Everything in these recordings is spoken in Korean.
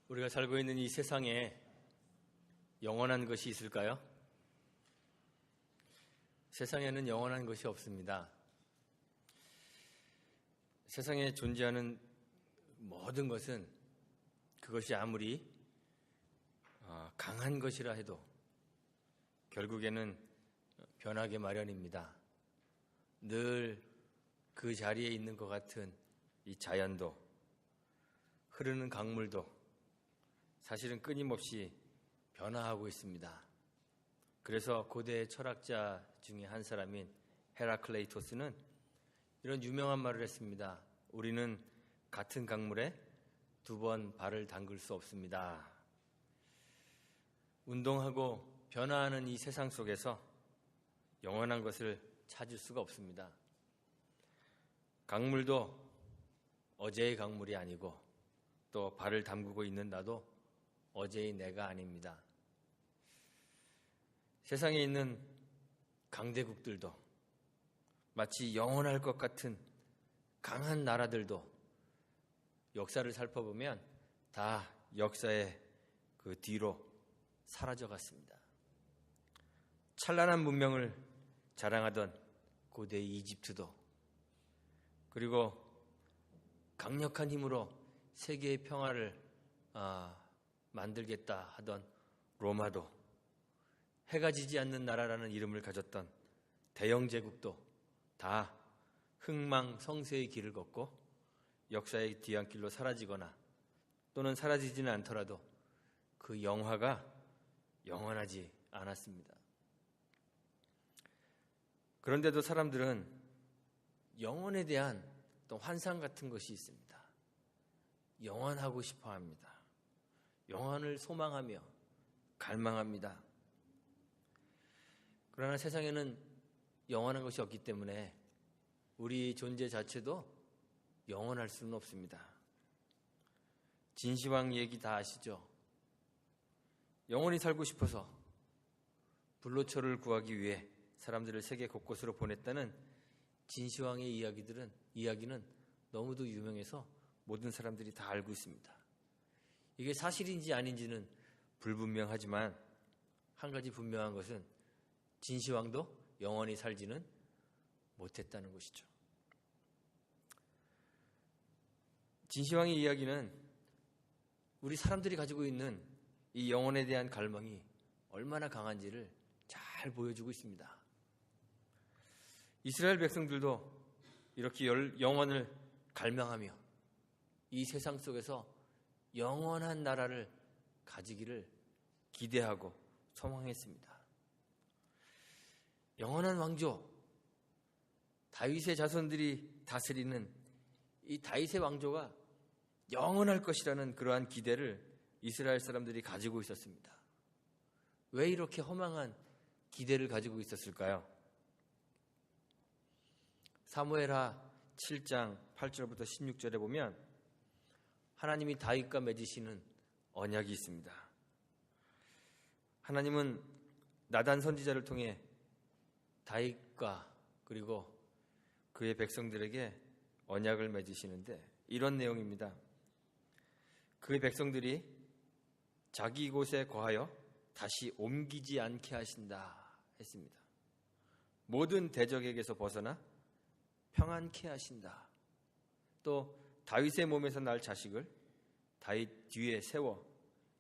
우리가 살고 있는 이 세상에 영원한 것이 있을까요? 세상에는 영원한 것이 없습니다. 세상에 존재하는 모든 것은 그것이 아무리 강한 것이라 해도 결국에는 변하기 마련입니다. 늘 그 자리에 있는 것 같은 이 자연도, 흐르는 강물도 사실은 끊임없이 변화하고 있습니다. 그래서 고대 철학자 중에 한 사람인 헤라클레이토스는 이런 유명한 말을 했습니다. 우리는 같은 강물에 두 번 발을 담글 수 없습니다. 운동하고 변화하는 이 세상 속에서 영원한 것을 찾을 수가 없습니다. 강물도 어제의 강물이 아니고 또 발을 담그고 있는 나도 어제의 내가 아닙니다. 세상에 있는 강대국들도 마치 영원할 것 같은 강한 나라들도 역사를 살펴보면 다 역사의 그 뒤로 사라져 갔습니다. 찬란한 문명을 자랑하던 고대 이집트도, 그리고 강력한 힘으로 세계의 평화를 만들겠다 하던 로마도, 해가 지지 않는 나라라는 이름을 가졌던 대영 제국도 다 흥망성쇠의 길을 걷고 역사의 뒤안길로 사라지거나 또는 사라지지는 않더라도 그 영화가 영원하지 않았습니다. 그런데도 사람들은 영혼에 대한 또 환상 같은 것이 있습니다. 영원하고 싶어 합니다. 영원을 소망하며 갈망합니다. 그러나 세상에는 영원한 것이 없기 때문에 우리 존재 자체도 영원할 수는 없습니다. 진시황 얘기 다 아시죠? 영원히 살고 싶어서 불로초를 구하기 위해 사람들을 세계 곳곳으로 보냈다는 진시황의 이야기는 너무도 유명해서 모든 사람들이 다 알고 있습니다. 이게 사실인지 아닌지는 불분명하지만 한 가지 분명한 것은 진시황도 영원히 살지는 못했다는 것이죠. 진시황의 이야기는 우리 사람들이 가지고 있는 이 영혼에 대한 갈망이 얼마나 강한지를 잘 보여주고 있습니다. 이스라엘 백성들도 이렇게 영원을 갈망하며 이 세상 속에서 영원한 나라를 가지기를 기대하고 소망했습니다. 영원한 왕조, 다윗의 자손들이 다스리는 이 다윗의 왕조가 영원할 것이라는 그러한 기대를 이스라엘 사람들이 가지고 있었습니다. 왜 이렇게 허망한 기대를 가지고 있었을까요? 사무엘하 7장 8절부터 16절에 보면 하나님이 다윗과 맺으시는 언약이 있습니다. 하나님은 나단 선지자를 통해 다윗과 그리고 그의 백성들에게 언약을 맺으시는데 이런 내용입니다. 그의 백성들이 자기 곳에 거하여 다시 옮기지 않게 하신다 했습니다. 모든 대적에게서 벗어나 평안케 하신다. 또 다윗의 몸에서 날 자식을 다윗 뒤에 세워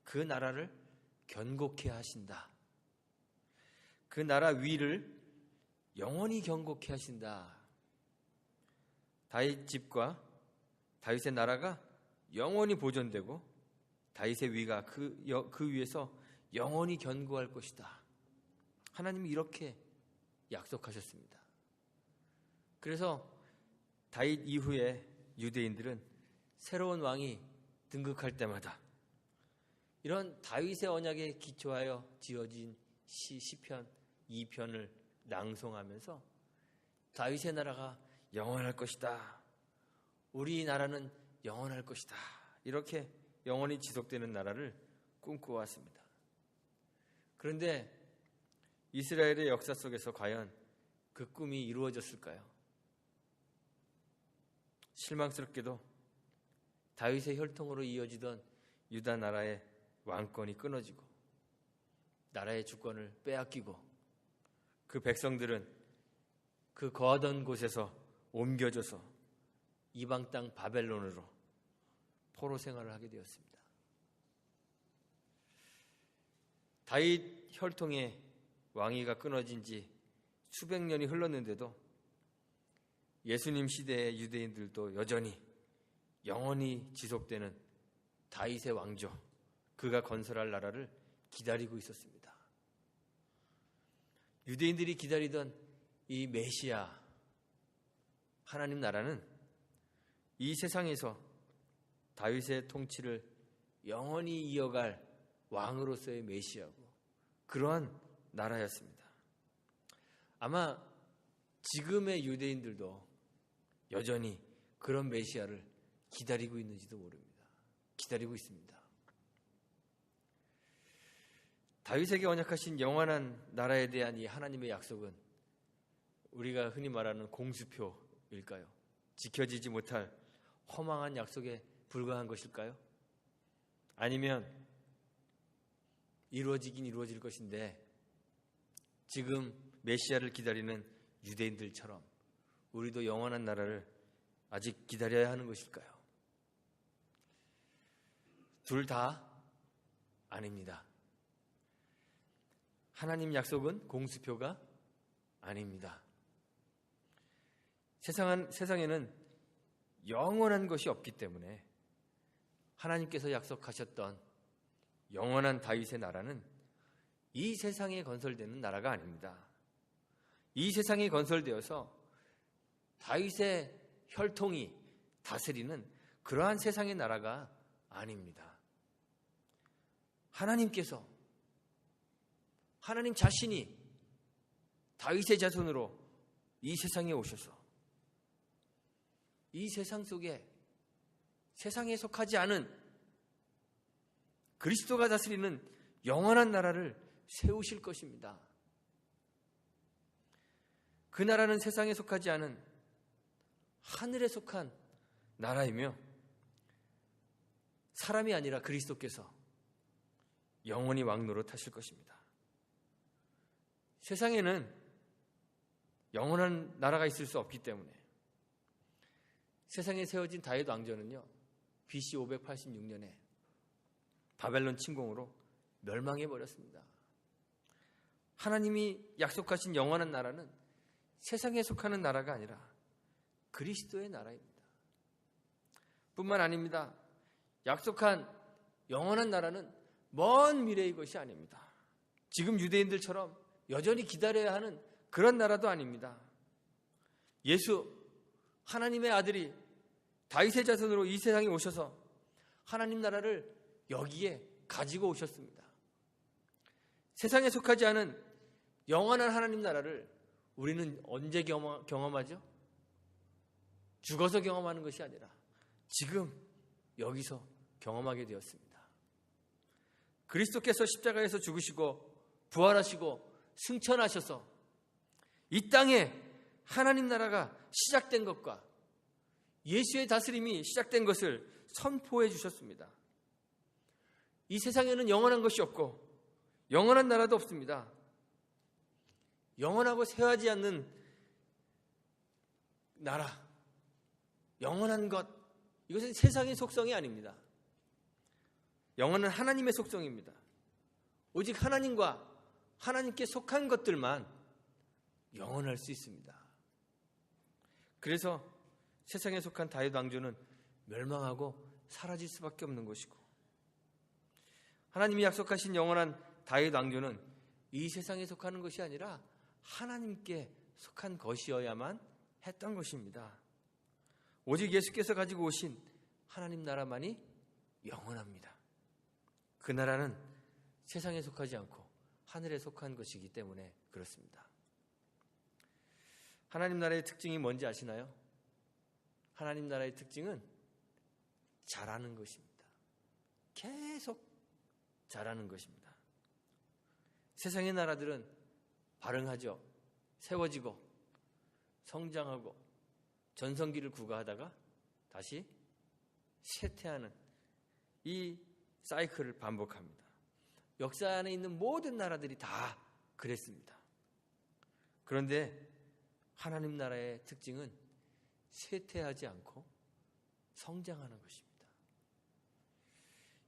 그 나라를 견고케 하신다. 그 나라 위를 영원히 견고케 하신다. 다윗 집과 다윗의 나라가 영원히 보존되고 다윗의 위가 그 위에서 영원히 견고할 것이다. 하나님이 이렇게 약속하셨습니다. 그래서 다윗 이후에 유대인들은 새로운 왕이 등극할 때마다 이런 다윗의 언약에 기초하여 지어진 시편 2편을 낭송하면서 다윗의 나라가 영원할 것이다. 우리 나라는 영원할 것이다. 이렇게 영원히 지속되는 나라를 꿈꿔왔습니다. 그런데 이스라엘의 역사 속에서 과연 그 꿈이 이루어졌을까요? 실망스럽게도 다윗의 혈통으로 이어지던 유다 나라의 왕권이 끊어지고 나라의 주권을 빼앗기고 그 백성들은 그 거하던 곳에서 옮겨져서 이방 땅 바벨론으로 포로 생활을 하게 되었습니다. 다윗 혈통의 왕위가 끊어진 지 수백 년이 흘렀는데도 예수님 시대의 유대인들도 여전히 영원히 지속되는 다윗의 왕조, 그가 건설할 나라를 기다리고 있었습니다. 유대인들이 기다리던 이 메시아 하나님 나라는 이 세상에서 다윗의 통치를 영원히 이어갈 왕으로서의 메시아고 그러한 나라였습니다. 아마 지금의 유대인들도 여전히 그런 메시아를 기다리고 있는지도 모릅니다. 기다리고 있습니다. 다윗에게 언약하신 영원한 나라에 대한 이 하나님의 약속은 우리가 흔히 말하는 공수표일까요? 지켜지지 못할 허망한 약속에 불과한 것일까요? 아니면 이루어지긴 이루어질 것인데 지금 메시아를 기다리는 유대인들처럼 우리도 영원한 나라를 아직 기다려야 하는 것일까요? 둘 다 아닙니다. 하나님 약속은 공수표가 아닙니다. 세상에는 영원한 것이 없기 때문에 하나님께서 약속하셨던 영원한 다윗의 나라는 이 세상에 건설되는 나라가 아닙니다. 이 세상에 건설되어서 다윗의 혈통이 다스리는 그러한 세상의 나라가 아닙니다. 하나님 자신이 다윗의 자손으로 이 세상에 오셔서 이 세상 속에 세상에 속하지 않은 그리스도가 다스리는 영원한 나라를 세우실 것입니다. 그 나라는 세상에 속하지 않은 하늘에 속한 나라이며 사람이 아니라 그리스도께서 영원히 왕노릇 하실 것입니다. 세상에는 영원한 나라가 있을 수 없기 때문에 세상에 세워진 다윗 왕조는요, BC 586년에 바벨론 침공으로 멸망해 버렸습니다. 하나님이 약속하신 영원한 나라는 세상에 속하는 나라가 아니라 그리스도의 나라입니다. 뿐만 아닙니다. 약속한 영원한 나라는 먼 미래의 것이 아닙니다. 지금 유대인들처럼 여전히 기다려야 하는 그런 나라도 아닙니다. 예수 하나님의 아들이 다윗의 자손으로 이 세상에 오셔서 하나님 나라를 여기에 가지고 오셨습니다. 세상에 속하지 않은 영원한 하나님 나라를 우리는 언제 경험하죠? 죽어서 경험하는 것이 아니라 지금 여기서 경험하게 되었습니다. 그리스도께서 십자가에서 죽으시고 부활하시고 승천하셔서 이 땅에 하나님 나라가 시작된 것과 예수의 다스림이 시작된 것을 선포해 주셨습니다. 이 세상에는 영원한 것이 없고 영원한 나라도 없습니다. 영원하고 쇠하지 않는 나라, 영원한 것, 이것은 세상의 속성이 아닙니다. 영원은 하나님의 속성입니다. 오직 하나님과 하나님께 속한 것들만 영원할 수 있습니다. 그래서 세상에 속한 다윗 왕조는 멸망하고 사라질 수밖에 없는 것이고, 하나님이 약속하신 영원한 다윗 왕조는 이 세상에 속하는 것이 아니라 하나님께 속한 것이어야만 했던 것입니다. 오직 예수께서 가지고 오신 하나님 나라만이 영원합니다. 그 나라는 세상에 속하지 않고 하늘에 속한 것이기 때문에 그렇습니다. 하나님 나라의 특징이 뭔지 아시나요? 하나님 나라의 특징은 자라는 것입니다. 계속 자라는 것입니다. 세상의 나라들은 발흥하죠. 세워지고 성장하고 전성기를 구가하다가 다시 쇠퇴하는 이 사이클을 반복합니다. 역사 안에 있는 모든 나라들이 다 그랬습니다. 그런데 하나님 나라의 특징은 쇠퇴하지 않고 성장하는 것입니다.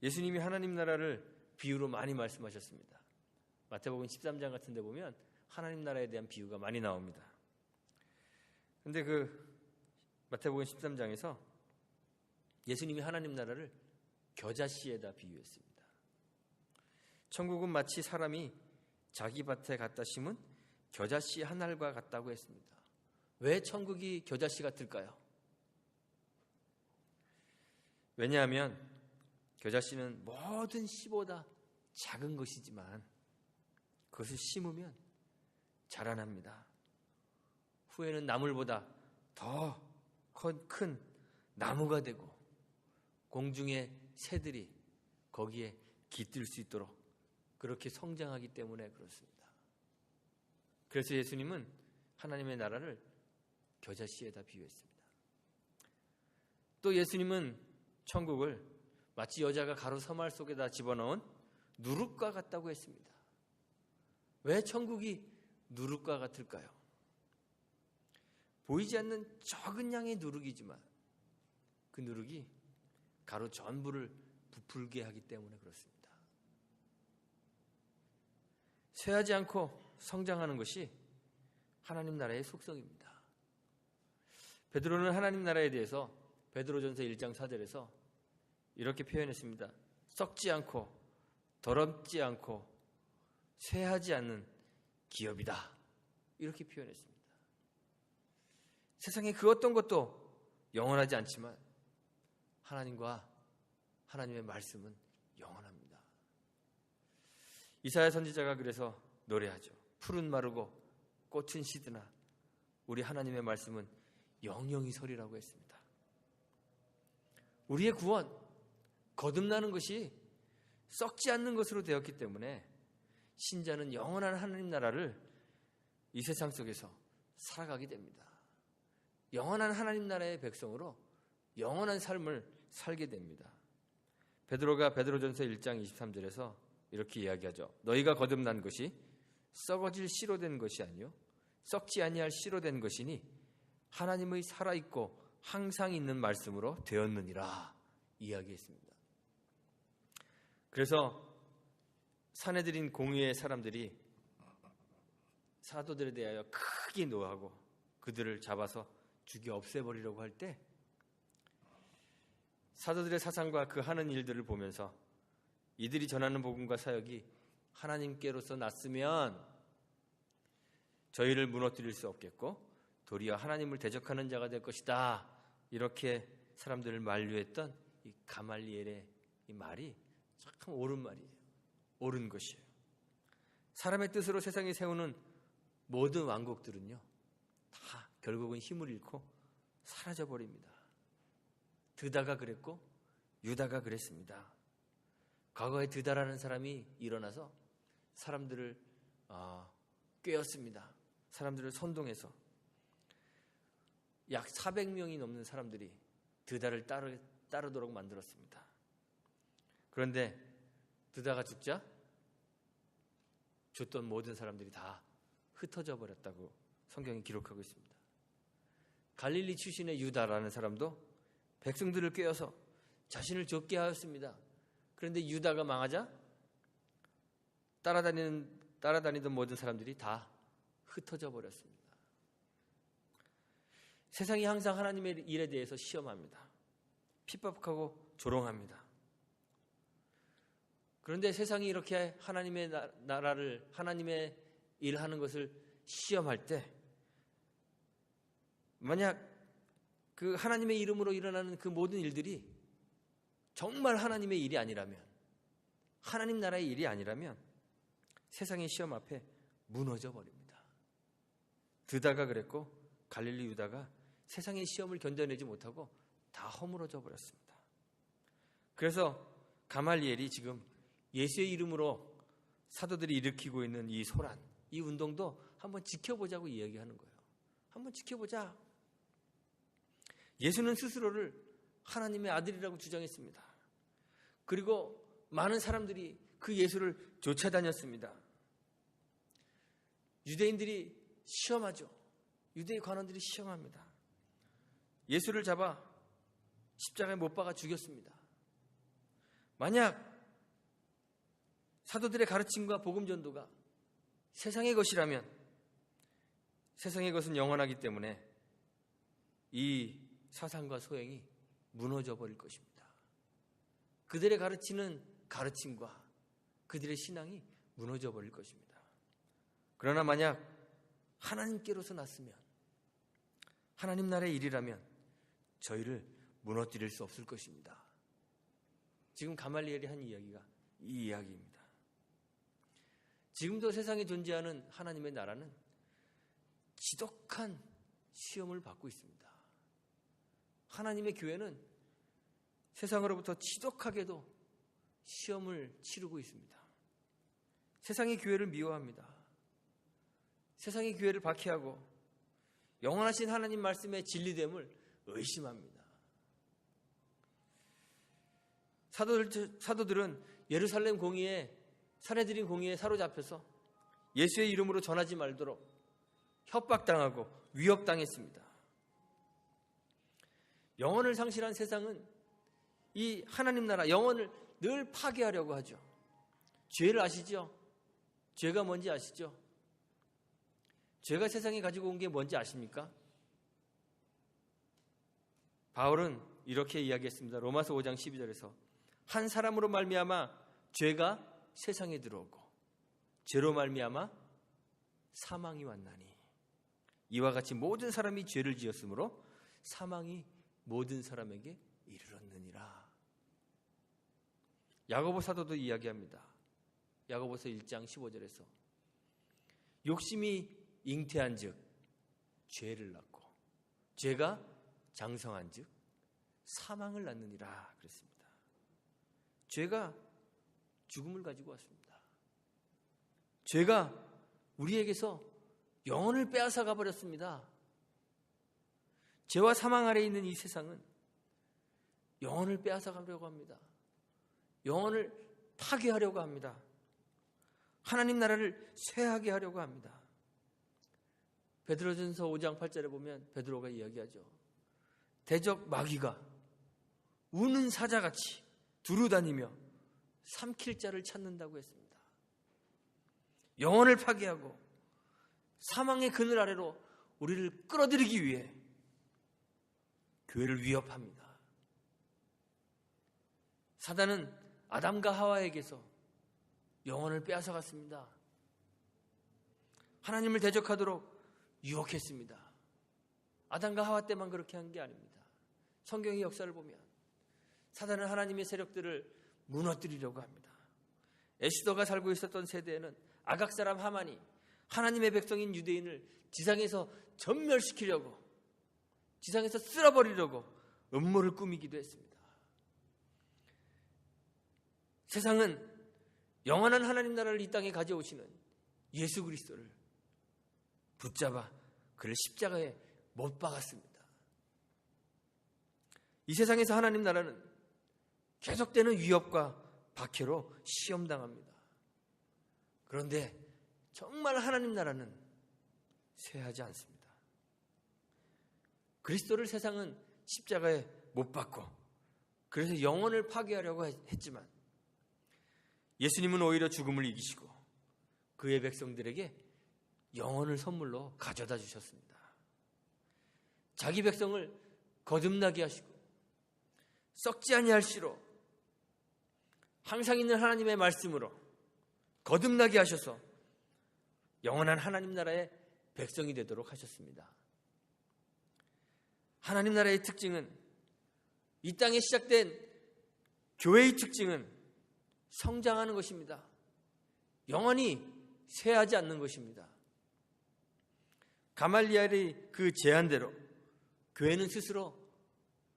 예수님이 하나님 나라를 비유로 많이 말씀하셨습니다. 마태복음 13장 같은 데 보면 하나님 나라에 대한 비유가 많이 나옵니다. 그런데 마태복음 13장에서 예수님이 하나님 나라를 겨자씨에다 비유했습니다. 천국은 마치 사람이 자기 밭에 갖다 심은 겨자씨 한 알과 같다고 했습니다. 왜 천국이 겨자씨 같을까요? 왜냐하면 겨자씨는 모든 씨보다 작은 것이지만 그것을 심으면 자라납니다. 후에는 나물보다 더 큰 나무가 되고 공중의 새들이 거기에 깃들 수 있도록 그렇게 성장하기 때문에 그렇습니다. 그래서 예수님은 하나님의 나라를 겨자씨에다 비유했습니다. 또 예수님은 천국을 마치 여자가 가루 서말 속에다 집어넣은 누룩과 같다고 했습니다. 왜 천국이 누룩과 같을까요? 보이지 않는 적은 양의 누룩이지만 그 누룩이 가루 전부를 부풀게 하기 때문에 그렇습니다. 쇠하지 않고 성장하는 것이 하나님 나라의 속성입니다. 베드로는 하나님 나라에 대해서 베드로전서 1장 4절에서 이렇게 표현했습니다. 썩지 않고 더럽지 않고 쇠하지 않는 기업이다. 이렇게 표현했습니다. 세상에 그 어떤 것도 영원하지 않지만 하나님과 하나님의 말씀은 영원합니다. 이사야 선지자가 그래서 노래하죠. 풀은 마르고 꽃은 시드나 우리 하나님의 말씀은 영영이 서리라고 했습니다. 우리의 구원, 거듭나는 것이 썩지 않는 것으로 되었기 때문에 신자는 영원한 하나님 나라를 이 세상 속에서 살아가게 됩니다. 영원한 하나님 나라의 백성으로 영원한 삶을 살게 됩니다. 베드로가 베드로전서 1장 23절에서 이렇게 이야기하죠. 너희가 거듭난 것이 썩어질 씨로 된 것이 아니요 썩지 아니할 씨로 된 것이니 하나님의 살아있고 항상 있는 말씀으로 되었느니라 이야기했습니다. 그래서 사내들인 공의의 사람들이 사도들에 대하여 크게 노하고 그들을 잡아서 죽여 없애버리려고 할 때 사도들의 사상과 그 하는 일들을 보면서 이들이 전하는 복음과 사역이 하나님께로서 났으면 저희를 무너뜨릴 수 없겠고 도리어 하나님을 대적하는 자가 될 것이다. 이렇게 사람들을 만류했던 이 가말리엘의 이 말이 참 옳은 말이에요. 옳은 것이에요. 사람의 뜻으로 세상에 세우는 모든 왕국들은요 다 결국은 힘을 잃고 사라져버립니다. 드다가 그랬고 유다가 그랬습니다. 과거에 드다라는 사람이 일어나서 사람들을 꿰었습니다. 사람들을 선동해서 약 400명이 넘는 사람들이 드다를 따르도록 만들었습니다. 그런데 드다가 죽자 줬던 모든 사람들이 다 흩어져 버렸다고 성경이 기록하고 있습니다. 갈릴리 출신의 유다라는 사람도 백성들을 꿰어서 자신을 좁게 하였습니다. 그런데 유다가 망하자 따라다니던 모든 사람들이 다 흩어져 버렸습니다. 세상이 항상 하나님의 일에 대해서 시험합니다. 핍박하고 조롱합니다. 그런데 세상이 이렇게 하나님의 나라를 하나님의 일하는 것을 시험할 때 만약 그 하나님의 이름으로 일어나는 그 모든 일들이 정말 하나님의 일이 아니라면 하나님 나라의 일이 아니라면 세상의 시험 앞에 무너져 버립니다. 드다가 그랬고 갈릴리 유다가 세상의 시험을 견뎌내지 못하고 다 허물어져 버렸습니다. 그래서 가말리엘이 지금 예수의 이름으로 사도들이 일으키고 있는 이 소란, 이 운동도 한번 지켜보자고 이야기하는 거예요. 한번 지켜보자. 예수는 스스로를 하나님의 아들이라고 주장했습니다. 그리고 많은 사람들이 그 예수를 쫓아다녔습니다. 유대인들이 시험하죠. 유대의 관원들이 시험합니다. 예수를 잡아 십자가에 못 박아 죽였습니다. 만약 사도들의 가르침과 복음 전도가 세상의 것이라면 세상의 것은 영원하기 때문에 이 사상과 소행이 무너져 버릴 것입니다. 그들의 가르치는 가르침과 그들의 신앙이 무너져 버릴 것입니다. 그러나 만약 하나님께로서 났으면, 하나님 나라의 일이라면 저희를 무너뜨릴 수 없을 것입니다. 지금 가말리엘이 한 이야기가 이 이야기입니다. 지금도 세상에 존재하는 하나님의 나라는 지독한 시험을 받고 있습니다. 하나님의 교회는 세상으로부터 지독하게도 시험을 치르고 있습니다. 세상의 교회를 미워합니다. 세상의 교회를 박해하고 영원하신 하나님 말씀의 진리됨을 의심합니다. 사도들은 예루살렘 공의에 사내들인 공의에 사로잡혀서 예수의 이름으로 전하지 말도록 협박당하고 위협당했습니다. 영혼을 상실한 세상은 이 하나님 나라 영혼을 늘 파괴하려고 하죠. 죄를 아시죠? 죄가 뭔지 아시죠? 죄가 세상에 가지고 온 게 뭔지 아십니까? 바울은 이렇게 이야기했습니다. 로마서 5장 12절에서 한 사람으로 말미암아 죄가 세상에 들어오고 죄로 말미암아 사망이 왔나니 이와 같이 모든 사람이 죄를 지었으므로 사망이 모든 사람에게 이르렀느니라. 야고보 사도도 이야기합니다. 야고보서 1장 15절에서 욕심이 잉태한 즉 죄를 낳고 죄가 장성한 즉 사망을 낳느니라 그랬습니다. 죄가 죽음을 가지고 왔습니다. 죄가 우리에게서 영혼을 빼앗아 가버렸습니다. 죄와 사망 아래에 있는 이 세상은 영혼을 빼앗아 가려고 합니다. 영혼을 파괴하려고 합니다. 하나님 나라를 쇠하게 하려고 합니다. 베드로전서 5장 8절에 보면 베드로가 이야기하죠. 대적 마귀가 우는 사자같이 두루다니며 삼킬 자를 찾는다고 했습니다. 영혼을 파괴하고 사망의 그늘 아래로 우리를 끌어들이기 위해 교회를 위협합니다. 사단은 아담과 하와에게서 영혼을 빼앗아갔습니다. 하나님을 대적하도록 유혹했습니다. 아담과 하와 때만 그렇게 한 게 아닙니다. 성경의 역사를 보면 사단은 하나님의 세력들을 무너뜨리려고 합니다. 에스더가 살고 있었던 세대에는 아각 사람 하만이 하나님의 백성인 유대인을 지상에서 전멸시키려고, 지상에서 쓸어버리려고 음모를 꾸미기도 했습니다. 세상은 영원한 하나님 나라를 이 땅에 가져오시는 예수 그리스도를 붙잡아 그를 십자가에 못 박았습니다. 이 세상에서 하나님 나라는 계속되는 위협과 박해로 시험당합니다. 그런데 정말 하나님 나라는 쇠하지 않습니다. 그리스도를 세상은 십자가에 못 박고 그래서 영혼을 파괴하려고 했지만 예수님은 오히려 죽음을 이기시고 그의 백성들에게 영혼을 선물로 가져다 주셨습니다. 자기 백성을 거듭나게 하시고 썩지 아니할 씨로 항상 있는 하나님의 말씀으로 거듭나게 하셔서 영원한 하나님 나라의 백성이 되도록 하셨습니다. 하나님 나라의 특징은, 이 땅에 시작된 교회의 특징은 성장하는 것입니다. 영원히 쇠하지 않는 것입니다. 가말리엘의 그 제안대로 교회는 스스로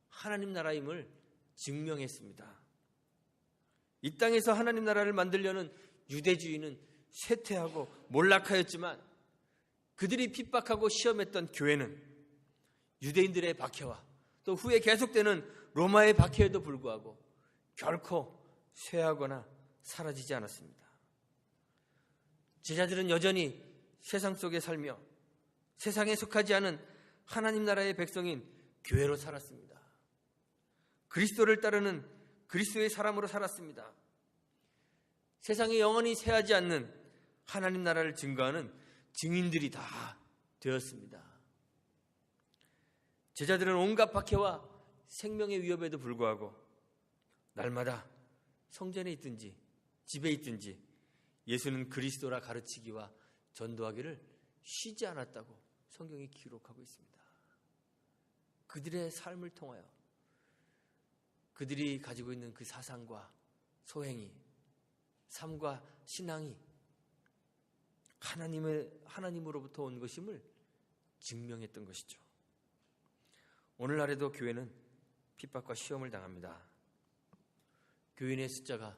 하나님 나라임을 증명했습니다. 이 땅에서 하나님 나라를 만들려는 유대주의는 쇠퇴하고 몰락하였지만 그들이 핍박하고 시험했던 교회는 유대인들의 박해와 또 후에 계속되는 로마의 박해에도 불구하고 결코 쇠하거나 사라지지 않았습니다. 제자들은 여전히 세상 속에 살며 세상에 속하지 않은 하나님 나라의 백성인 교회로 살았습니다. 그리스도를 따르는 그리스도의 사람으로 살았습니다. 세상에 영원히 새하지 않는 하나님 나라를 증거하는 증인들이 다 되었습니다. 제자들은 온갖 박해와 생명의 위협에도 불구하고 날마다 성전에 있든지 집에 있든지 예수는 그리스도라 가르치기와 전도하기를 쉬지 않았다고 성경이 기록하고 있습니다. 그들의 삶을 통하여 그들이 가지고 있는 그 사상과 소행이, 삶과 신앙이 하나님으로부터 온 것임을 증명했던 것이죠. 오늘날에도 교회는 핍박과 시험을 당합니다. 교인의 숫자가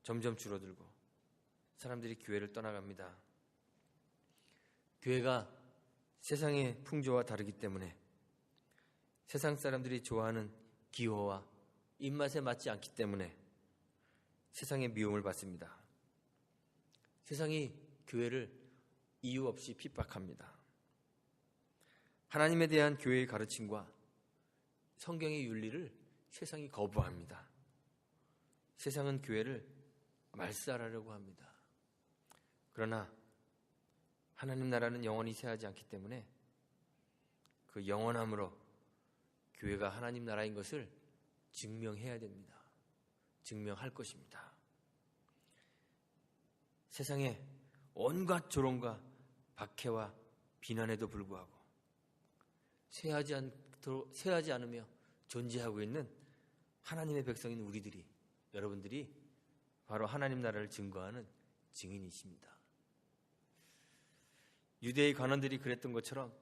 점점 줄어들고 사람들이 교회를 떠나갑니다. 교회가 세상의 풍조와 다르기 때문에 세상 사람들이 좋아하는 기호와 입맛에 맞지 않기 때문에 세상의 미움을 받습니다. 세상이 교회를 이유 없이 핍박합니다. 하나님에 대한 교회의 가르침과 성경의 윤리를 세상이 거부합니다. 세상은 교회를 말살하려고 합니다. 그러나 하나님 나라는 영원히 새하지 않기 때문에 그 영원함으로 교회가 하나님 나라인 것을 증명해야 됩니다. 증명할 것입니다. 세상에 온갖 조롱과 박해와 비난에도 불구하고 쇠하지 않으며 존재하고 있는 하나님의 백성인 우리들이, 여러분들이 바로 하나님 나라를 증거하는 증인이십니다. 유대의 관원들이 그랬던 것처럼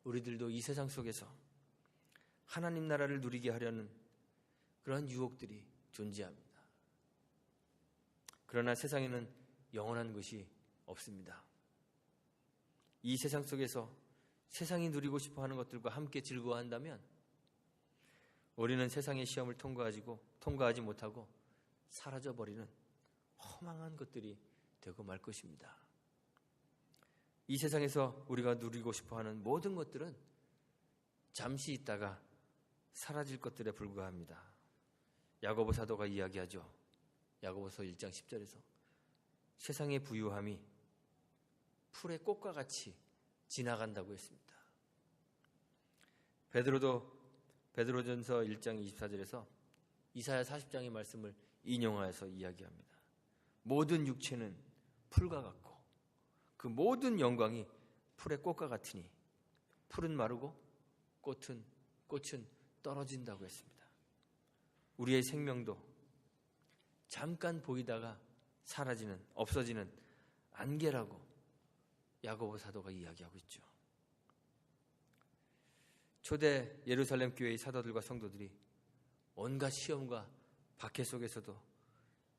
우리들도 이 세상 속에서 하나님 나라를 누리게 하려는 그러한 유혹들이 존재합니다. 그러나 세상에는 영원한 것이 없습니다. 이 세상 속에서 세상이 누리고 싶어하는 것들과 함께 즐거워한다면 우리는 세상의 시험을 통과하지 못하고 사라져버리는 허망한 것들이 되고 말 것입니다. 이 세상에서 우리가 누리고 싶어하는 모든 것들은 잠시 있다가 사라질 것들에 불과합니다. 야고보 사도가 이야기하죠. 야고보서 1장 10절에서 세상의 부유함이 풀의 꽃과 같이 지나간다고 했습니다. 베드로전서 1장 24절에서 이사야 40장의 말씀을 인용하여서 이야기합니다. 모든 육체는 풀과 같고 그 모든 영광이 풀의 꽃과 같으니 풀은 마르고 꽃은 떨어진다고 했습니다. 우리의 생명도 잠깐 보이다가 사라지는, 없어지는 안개라고 야고보 사도가 이야기하고 있죠. 초대 예루살렘 교회의 사도들과 성도들이 온갖 시험과 박해 속에서도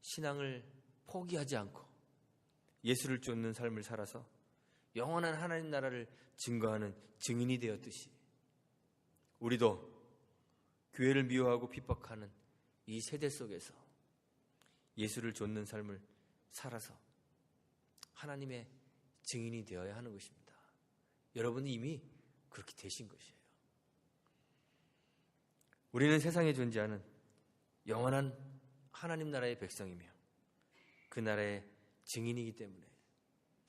신앙을 포기하지 않고 예수를 쫓는 삶을 살아서 영원한 하나님 나라를 증거하는 증인이 되었듯이 우리도 교회를 미워하고 핍박하는 이 세대 속에서 예수를 좇는 삶을 살아서 하나님의 증인이 되어야 하는 것입니다. 여러분은 이미 그렇게 되신 것이에요. 우리는 세상에 존재하는 영원한 하나님 나라의 백성이며 그 나라의 증인이기 때문에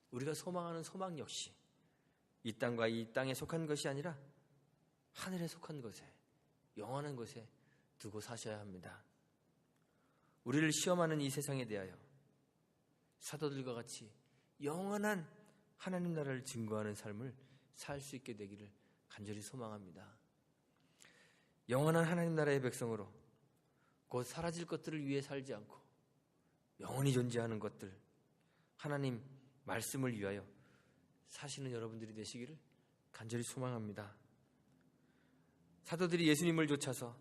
우리가 소망하는 소망 역시 이 땅과 이 땅에 속한 것이 아니라 하늘에 속한 것에, 영원한 것에 두고 사셔야 합니다. 우리를 시험하는 이 세상에 대하여 사도들과 같이 영원한 하나님 나라를 증거하는 삶을 살 수 있게 되기를 간절히 소망합니다. 영원한 하나님 나라의 백성으로 곧 사라질 것들을 위해 살지 않고 영원히 존재하는 것들, 하나님 말씀을 위하여 사시는 여러분들이 되시기를 간절히 소망합니다. 사도들이 예수님을 좇아서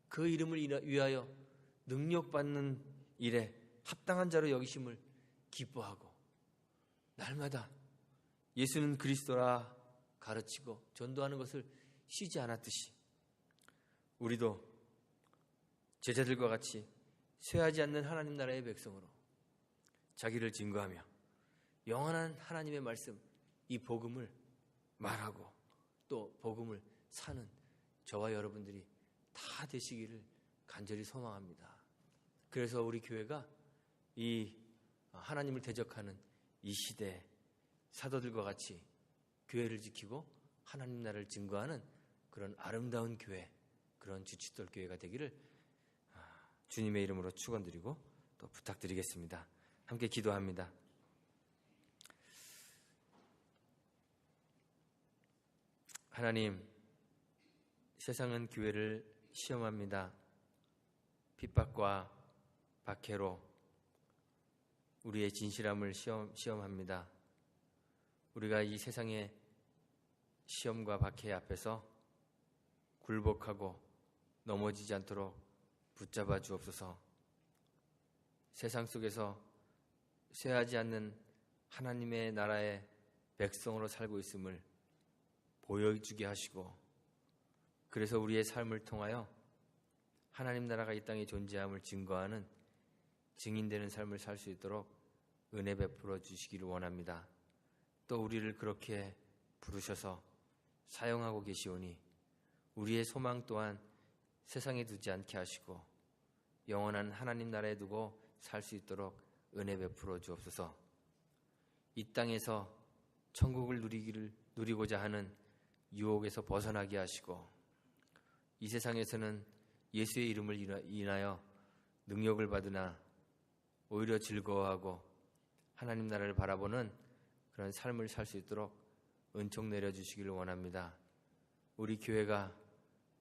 그 이름을 위하여 능력받는 일에 합당한 자로 여기심을 기뻐하고 날마다 예수는 그리스도라 가르치고 전도하는 것을 쉬지 않았듯이 우리도 제자들과 같이 쇠하지 않는 하나님 나라의 백성으로 자기를 증거하며 영원한 하나님의 말씀, 이 복음을 말하고 또 복음을 사는 저와 여러분들이 다 되시기를 간절히 소망합니다. 그래서 우리 교회가 이 하나님을 대적하는 이 시대에 사도들과 같이 교회를 지키고 하나님 나라를 증거하는 그런 아름다운 교회, 그런 주칫돌 교회가 되기를 주님의 이름으로 축원드리고 또 부탁드리겠습니다. 함께 기도합니다. 하나님, 세상은 교회를 시험합니다. 핍박과 박해로 우리의 진실함을 시험합니다. 우리가 이 세상의 시험과 박해 앞에서 굴복하고 넘어지지 않도록 붙잡아 주옵소서. 세상 속에서 쇠하지 않는 하나님의 나라의 백성으로 살고 있음을 보여주게 하시고, 그래서 우리의 삶을 통하여 하나님 나라가 이 땅에 존재함을 증거하는 증인되는 삶을 살 수 있도록 은혜 베풀어 주시기를 원합니다. 또 우리를 그렇게 부르셔서 사용하고 계시오니 우리의 소망 또한 세상에 두지 않게 하시고 영원한 하나님 나라에 두고 살 수 있도록 은혜 베풀어 주옵소서. 이 땅에서 천국을 누리고자 하는 유혹에서 벗어나게 하시고, 이 세상에서는 예수의 이름을 인하여 능력을 받으나 오히려 즐거워하고 하나님 나라를 바라보는 그런 삶을 살 수 있도록 은총 내려주시기를 원합니다. 우리 교회가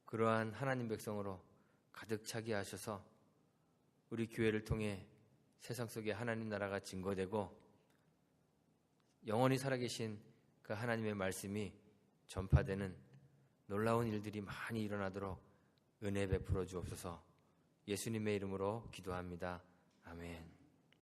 그러한 하나님 백성으로 가득 차게 하셔서 우리 교회를 통해 세상 속에 하나님 나라가 증거되고 영원히 살아계신 그 하나님의 말씀이 전파되는 놀라운 일들이 많이 일어나도록 은혜 베풀어 주옵소서. 예수님의 이름으로 기도합니다. 아멘.